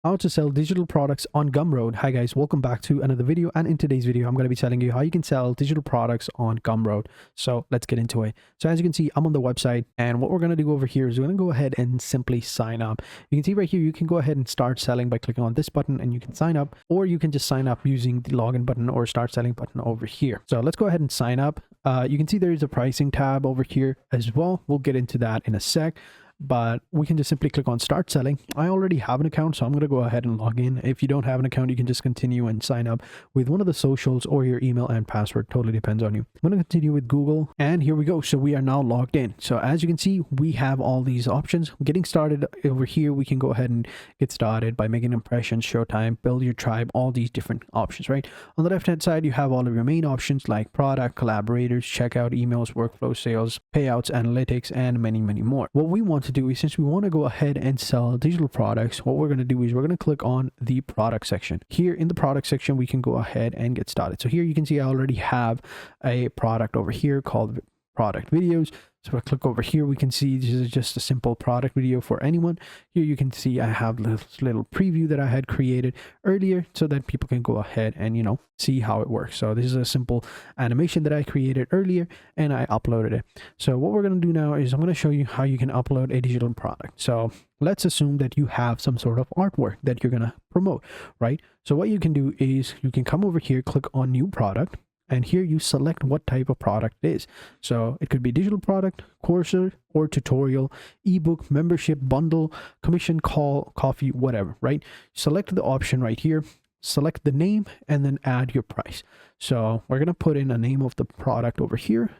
How to sell digital products on Gumroad. Hi guys, welcome back to another video, and in today's video I'm going to be telling you how you can sell digital products on Gumroad. So let's get into it. So as you can see, I'm on the website, and what we're going to do over here is we're going to go ahead and simply sign up. You can see right here you can go ahead and start selling by clicking on this button and you can sign up, or you can just sign up using the login button or start selling button over here. So let's go ahead and sign up. You can see there is a pricing tab over here as well. We'll get into that in a sec, but we can just simply click on start selling. I already have an account, so I'm going to go ahead and log in. If you don't have an account, you can just continue and sign up with one of the socials or your email and password. Totally depends on you. I'm going to continue with Google, and here we go. So we are now logged in. So as you can see, we have all these options. Getting started over here, we can go ahead and get started by making impressions, showtime, build your tribe, all these different options, right? On the left hand side, you have all of your main options like product, collaborators, checkout, emails, workflow, sales, payouts, analytics, and many more. What we want to do is, since we want to go ahead and sell digital products, what we're going to do is we're going to click on the product section. Here in the product section, we can go ahead and get started. So here you can see I already have a product over here called product videos. So if I click over here, we can see this is just a simple product video for anyone. Here you can see I have this little preview that I had created earlier so that people can go ahead and, see how it works. So this is a simple animation that I created earlier and I uploaded it. So what we're going to do now is I'm going to show you how you can upload a digital product. So let's assume that you have some sort of artwork that you're going to promote, right? So what you can do is you can come over here, click on new product, and here you select what type of product it is. So it could be digital product, course or tutorial, ebook, membership, bundle, commission, call, coffee, whatever, right? Select the option right here, select the name, and then add your price. So we're going to put in a name of the product over here.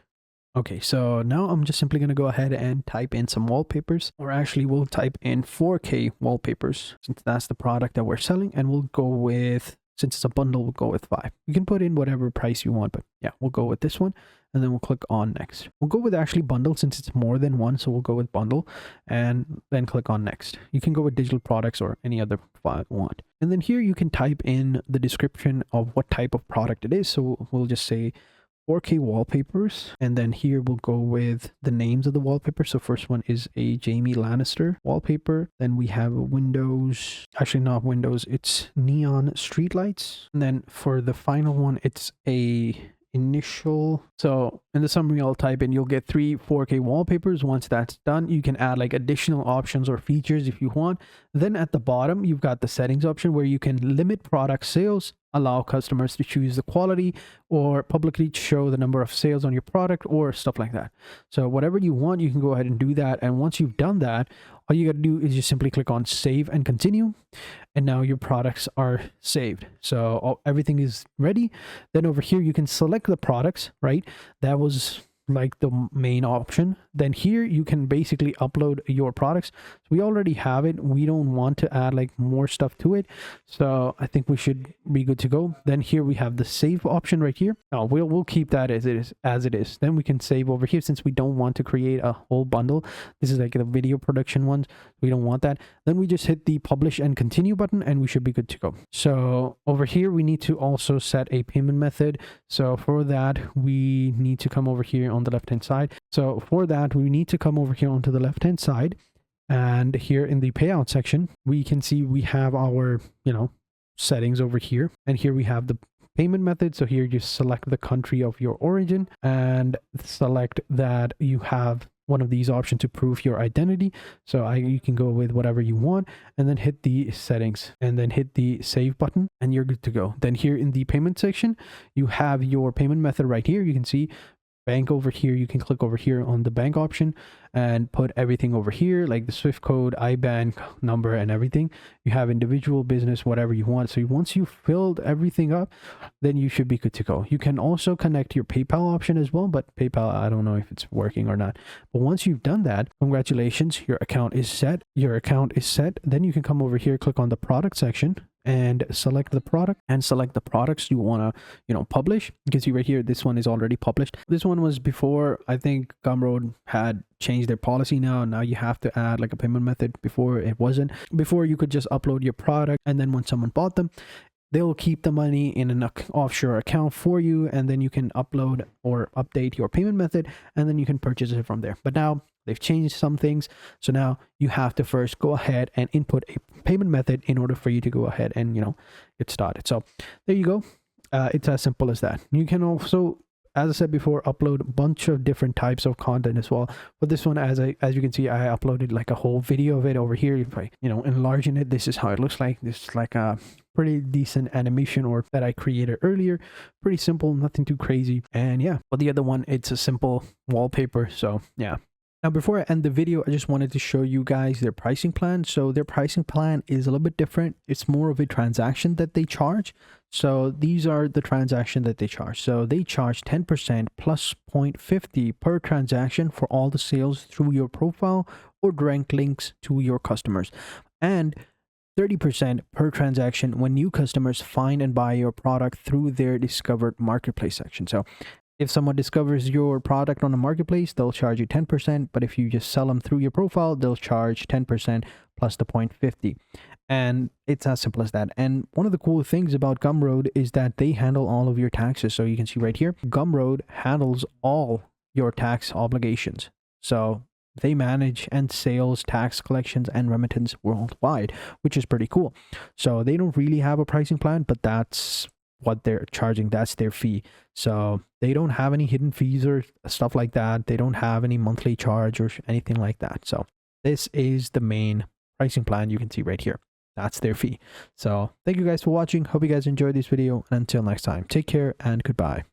Okay, so now I'm just simply going to go ahead and type in some wallpapers, or actually we'll type in 4K wallpapers since that's the product that we're selling, and we'll go with, since it's a bundle, we'll go with 5. You can put in whatever price you want, but yeah, we'll go with this one, and then we'll click on next. We'll go with actually bundle since it's more than one, so we'll go with bundle and then click on next. You can go with digital products or any other file you want. And then here you can type in the description of what type of product it is. So we'll just say 4K wallpapers, and then here we'll go with the names of the wallpaper. So first one is a Jamie Lannister wallpaper, then we have Windows, actually not Windows, it's neon streetlights, and then for the final one it's a initial. So in the summary I'll type in, you'll get 3 4K wallpapers. Once that's done, you can add like additional options or features if you want. Then at the bottom you've got the settings option where you can limit product sales, allow customers to choose the quality, or publicly show the number of sales on your product, or stuff like that. So whatever you want, you can go ahead and do that. And once you've done that, all you got to do is just simply click on save and continue, and now your products are saved. So everything is ready. Then over here you can select the products, right? That was like the main option. Then here you can basically upload your products. So we already have it, we don't want to add like more stuff to it, so I think we should be good to go. Then here we have the save option right here. Now we'll keep that as it is. Then we can save over here since we don't want to create a whole bundle. This is like the video production ones, we don't want that. Then we just hit the publish and continue button and we should be good to go. So over here we need to also set a payment method. So for that we need to come over here on the left hand side. So for that we need to come over here onto the left hand side, and here in the payout section we can see we have our settings over here, and here we have the payment method. So here you select the country of your origin and select that you have one of these options to prove your identity. So you can go with whatever you want, and then hit the settings and then hit the save button and you're good to go. Then here in the payment section you have your payment method right here. You can see bank over here. You can click over here on the bank option and put everything over here, like the Swift code, IBAN number, and everything. You have individual, business, whatever you want. So once you've filled everything up, then you should be good to go. You can also connect your PayPal option as well, but PayPal, I don't know if it's working or not. But once you've done that, congratulations, your account is set. Then you can come over here, click on the product section and select the product and select the products you want to publish. You can see right here this one is already published. This one was before, I think Gumroad had changed their policy. Now you have to add like a payment method. Before it wasn't. Before you could just upload your product, and then when someone bought them, they'll keep the money in an offshore account for you, and then you can upload or update your payment method, and then you can purchase it from there. But now they've changed some things, so now you have to first go ahead and input a payment method in order for you to go ahead and get started. So there you go. It's as simple as that. You can also, as I said before, upload a bunch of different types of content as well. But this one, as you can see, I uploaded like a whole video of it over here. If I enlarging it, this is how it looks like. This is like a pretty decent animation or that I created earlier. Pretty simple, nothing too crazy. And yeah, but the other one, it's a simple wallpaper. So yeah. Now, before I end the video, I just wanted to show you guys their pricing plan. So their pricing plan is a little bit different. It's more of a transaction that they charge. So these are the transaction that they charge. So they charge 10% plus 0.50 per transaction for all the sales through your profile or direct links to your customers, and 30% per transaction when new customers find and buy your product through their discovered marketplace section. So if someone discovers your product on a marketplace, they'll charge you 10%. But if you just sell them through your profile, they'll charge 10% plus the 0.50. And it's as simple as that. And one of the cool things about Gumroad is that they handle all of your taxes. So you can see right here, Gumroad handles all your tax obligations. So they manage and sales, tax collections, and remittance worldwide, which is pretty cool. So they don't really have a pricing plan, but that's what they're charging. That's their fee. So they don't have any hidden fees or stuff like that. They don't have any monthly charge or anything like that. So this is the main pricing plan. You can see right here. That's their fee. So thank you guys for watching. Hope you guys enjoyed this video. And until next time, take care and goodbye.